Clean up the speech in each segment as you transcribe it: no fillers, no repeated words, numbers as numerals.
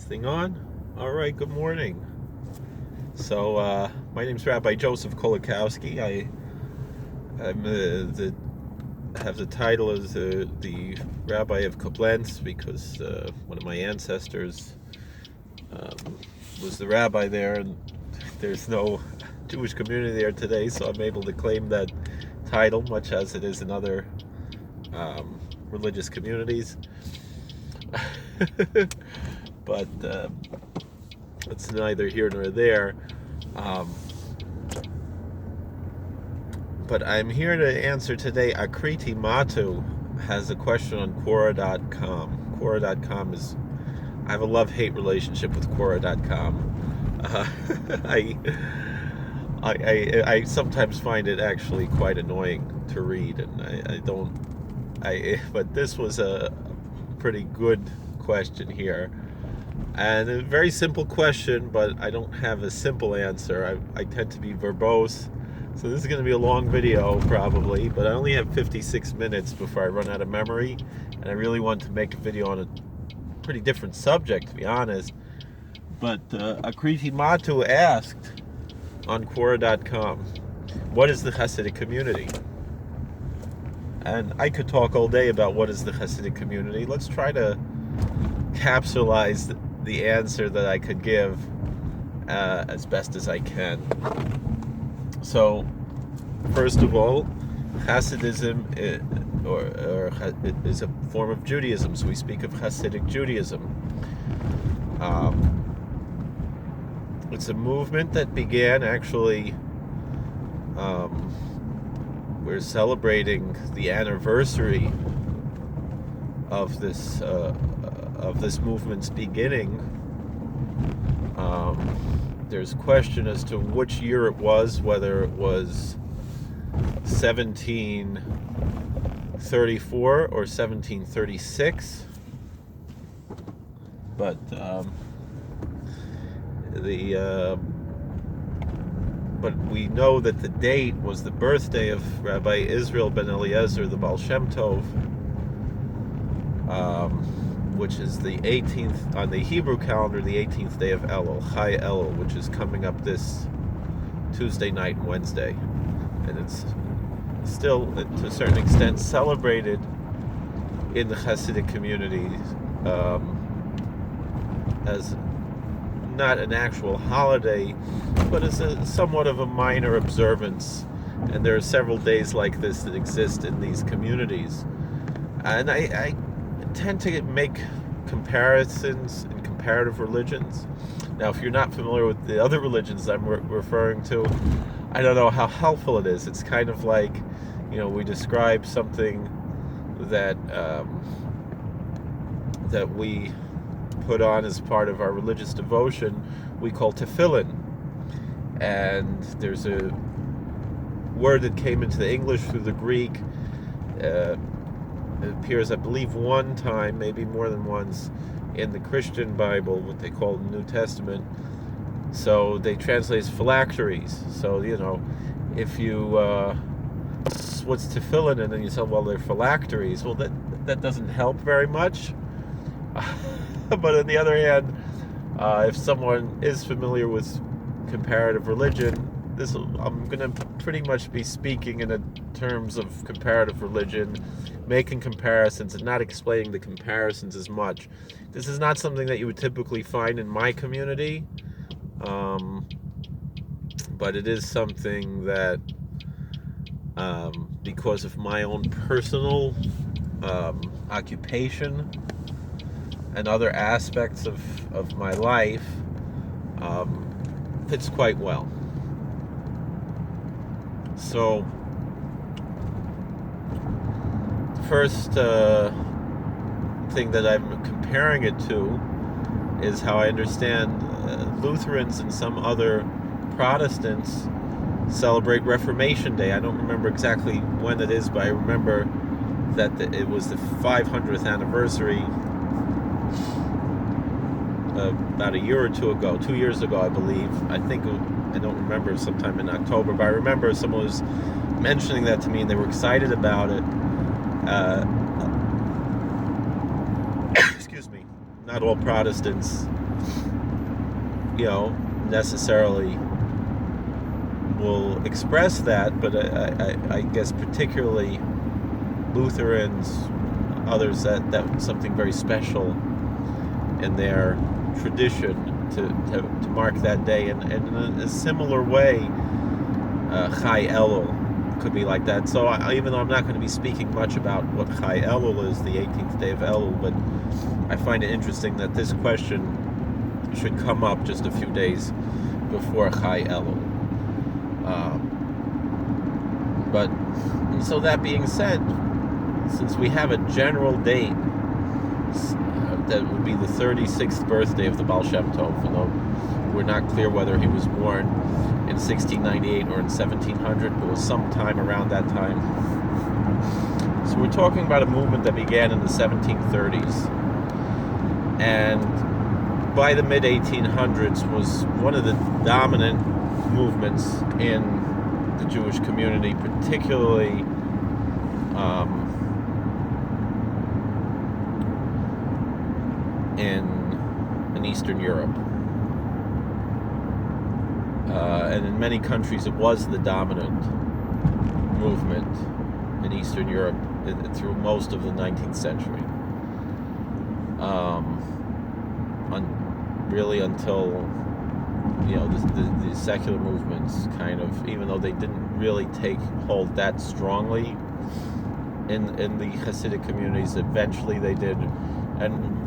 Thing on? All right, good morning. My name's Rabbi Joseph Kolakowski. I have the title as the Rabbi of Koblenz because one of my ancestors um, was the rabbi there, and there's no Jewish community there today, so I'm able to claim that title, much as it is in other religious communities. But it's neither here nor there. Um, but I'm here to answer today. Akriti Matu has a question on Quora.com. Quora.com is, I have a love-hate relationship with Quora.com. I sometimes find it actually quite annoying to read, and but this was a pretty good question here. And a very simple question, but I don't have a simple answer. I tend to be verbose. So this is going to be a long video, probably, but I only have 56 minutes before I run out of memory. And I really want to make a video on a pretty different subject, to be honest. But Akriti Matu asked on Quora.com, what is the Hasidic community? And I could talk all day about what is the Hasidic community. Let's try to capsulize the answer that I could give as best as I can. So, first of all, Hasidism is a form of Judaism, so we speak of Hasidic Judaism. It's a movement that began actually. We're celebrating the anniversary of this movement's beginning. There's question as to which year it was, whether it was 1734 or 1736. But but we know that the date was the birthday of Rabbi Israel ben Eliezer, the Baal Shem Tov, which is the 18th, on the Hebrew calendar, the 18th day of Elul, Chai Elul, which is coming up this Tuesday night and Wednesday. And it's still, to a certain extent, celebrated in the Hasidic communities as not an actual holiday, but as somewhat of a minor observance. And there are several days like this that exist in these communities. And I tend to make comparisons in comparative religions. Now, if you're not familiar with the other religions I'm referring to, I don't know how helpful it is. It's kind of like, we describe something that that we put on as part of our religious devotion, we call tefillin. And there's a word that came into the English through the Greek. It appears, I believe, one time, maybe more than once, in the Christian Bible, what they call the New Testament. So they translate as phylacteries. So, if you, what's tefillin? And then you say, well, they're phylacteries. Well, that doesn't help very much. But on the other hand, if someone is familiar with comparative religion, I'm going to pretty much be speaking in terms of comparative religion, making comparisons and not explaining the comparisons as much. This is not something that you would typically find in my community, but it is something that, because of my own personal occupation and other aspects of my life, fits quite well. So, the first thing that I'm comparing it to is how I understand Lutherans and some other Protestants celebrate Reformation Day. I don't remember exactly when it is, but I remember that it was the 500th anniversary about a year or two ago, 2 years ago, I believe. I don't remember, sometime in October, but I remember someone was mentioning that to me and they were excited about it. Excuse me. Not all Protestants necessarily will express that, but I guess particularly Lutherans, others, that's something very special in their tradition to mark that day. And in a similar way, Chai Elul could be like that. So even though I'm not going to be speaking much about what Chai Elul is, the 18th day of Elul, but I find it interesting that this question should come up just a few days before Chai Elul. But so that being said, since we have a general date that would be the 36th birthday of the Baal Shem Tov, although we're not clear whether he was born in 1698 or in 1700, but it was sometime around that time. So we're talking about a movement that began in the 1730s, and by the mid-1800s was one of the dominant movements in the Jewish community, particularly in Eastern Europe. And in many countries it was the dominant movement in Eastern Europe through most of the 19th century. Really until the secular movements kind of, even though they didn't really take hold that strongly in the Hasidic communities, eventually they did,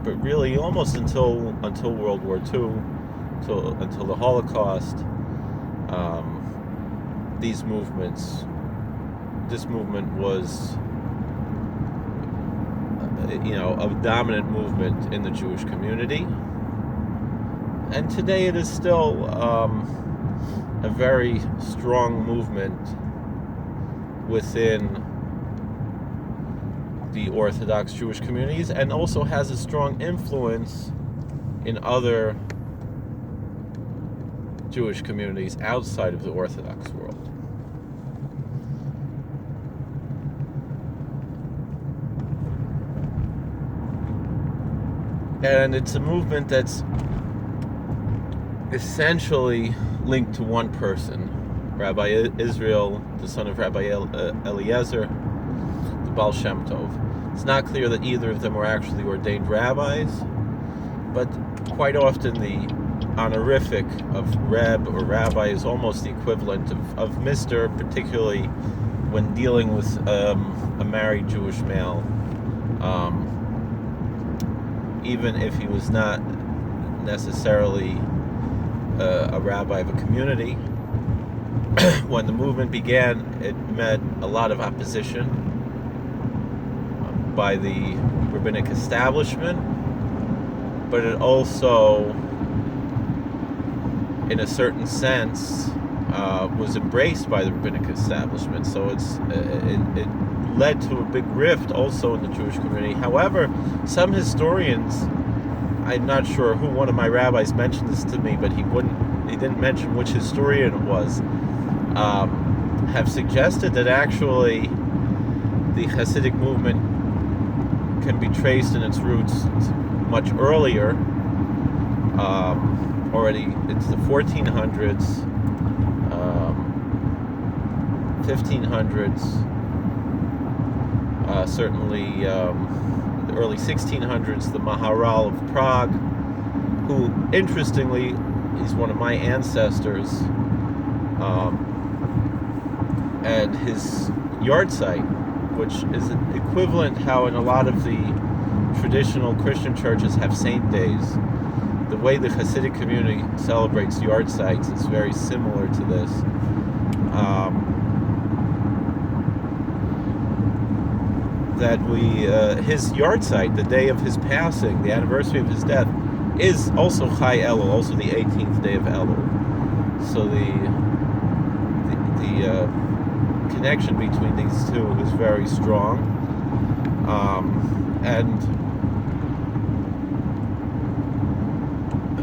but really almost until World War II, until the Holocaust, this movement was a dominant movement in the Jewish community. And today it is still a very strong movement within the Orthodox Jewish communities, and also has a strong influence in other Jewish communities outside of the Orthodox world. And it's a movement that's essentially linked to one person, Rabbi Israel, the son of Rabbi Eliezer, the Baal Shem Tov. It's not clear that either of them were actually ordained rabbis, but quite often the honorific of Reb or Rabbi is almost the equivalent of Mr., particularly when dealing with a married Jewish male, even if he was not necessarily a rabbi of a community. When the movement began, it met a lot of opposition by the rabbinic establishment, but it also, in a certain sense, was embraced by the rabbinic establishment. So it led to a big rift also in the Jewish community. However, some historians, I'm not sure who, one of my rabbis mentioned this to me, but he didn't mention which historian it was, have suggested that actually the Hasidic movement can be traced in its roots much earlier, already into the 1400s, 1500s, certainly the early 1600s. The Maharal of Prague, who interestingly is one of my ancestors, and his yard site, which is equivalent how in a lot of the traditional Christian churches have saint days. The way the Hasidic community celebrates yard sites is very similar to this. His yard site, the day of his passing, the anniversary of his death, is also Chai Elul, also the 18th day of Elul. So the connection between these two is very strong, and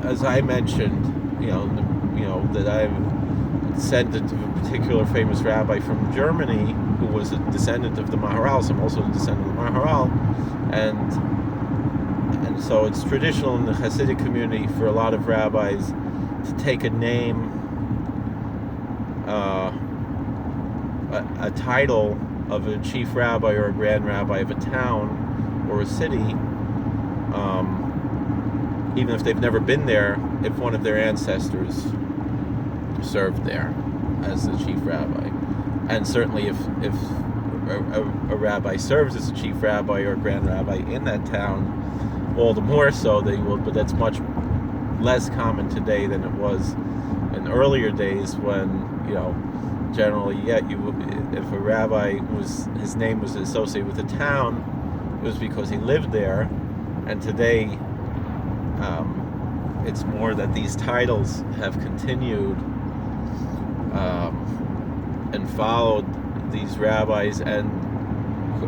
as I mentioned, that I'm descendant of a particular famous rabbi from Germany who was a descendant of the Maharal. So I'm also a descendant of the Maharal, and so it's traditional in the Hasidic community for a lot of rabbis to take a name, a title of a chief rabbi or a grand rabbi of a town or a city, even if they've never been there, if one of their ancestors served there as the chief rabbi. And certainly if a rabbi serves as a chief rabbi or a grand rabbi in that town, all the more so they will, but that's much less common today than it was in earlier days when, generally, if a rabbi his name was associated with a town, it was because he lived there. And today, it's more that these titles have continued and followed these rabbis, and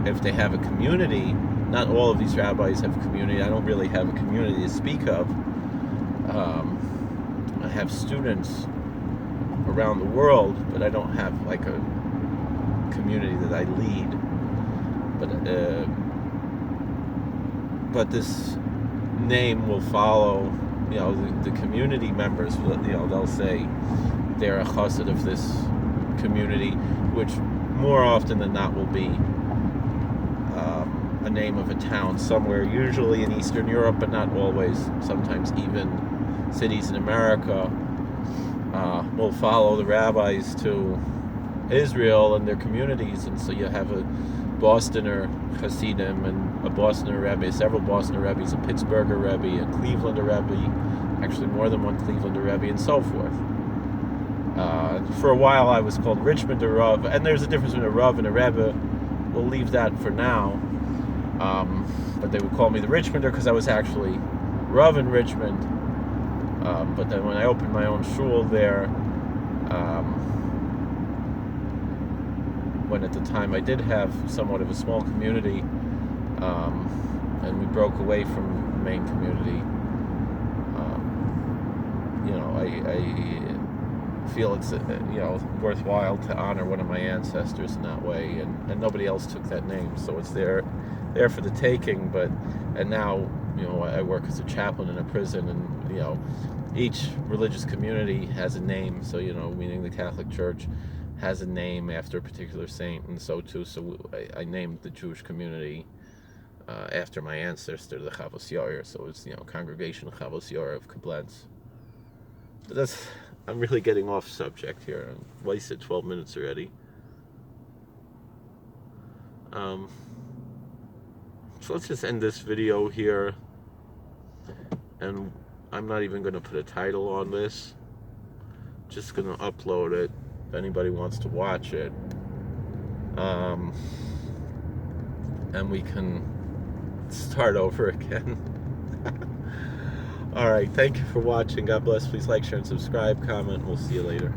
if they have a community, not all of these rabbis have a community. I don't really have a community to speak of. I have students around the world, but I don't have like a community that I lead. But this name will follow, the community members. They'll say they're a chassid of this community, which more often than not will be a name of a town somewhere, usually in Eastern Europe, but not always. Sometimes even cities in America will follow the rabbis to Israel and their communities, and so you have a Bostoner Hasidim and a Bostoner Rebbe, several Bostoner Rebbes, a Pittsburgher Rebbe, a Clevelander Rebbe, actually more than one Clevelander Rebbe, and so forth. For a while I was called Richmonder Rav, and there's a difference between a Rav and a Rebbe. We'll leave that for now. But they would call me the Richmonder because I was actually Rav in Richmond. But then when I opened my own shul there, when at the time I did have somewhat of a small community, and we broke away from the main community, I feel it's worthwhile to honor one of my ancestors in that way, and nobody else took that name, so it's there for the taking. And now I work as a chaplain in a prison, and each religious community has a name, so meaning the Catholic Church has a name after a particular saint, and so too. So I named the Jewish community after my ancestor, the Chavos Yair. So it's Congregation Chavos Yair of Koblenz. But I'm really getting off subject here. I wasted 12 minutes already. So let's just end this video here, and I'm not even going to put a title on this. Just going to upload it if anybody wants to watch it, and we can start over again. Alright, thank you for watching. God bless. Please like, share, and subscribe, comment. We'll see you later.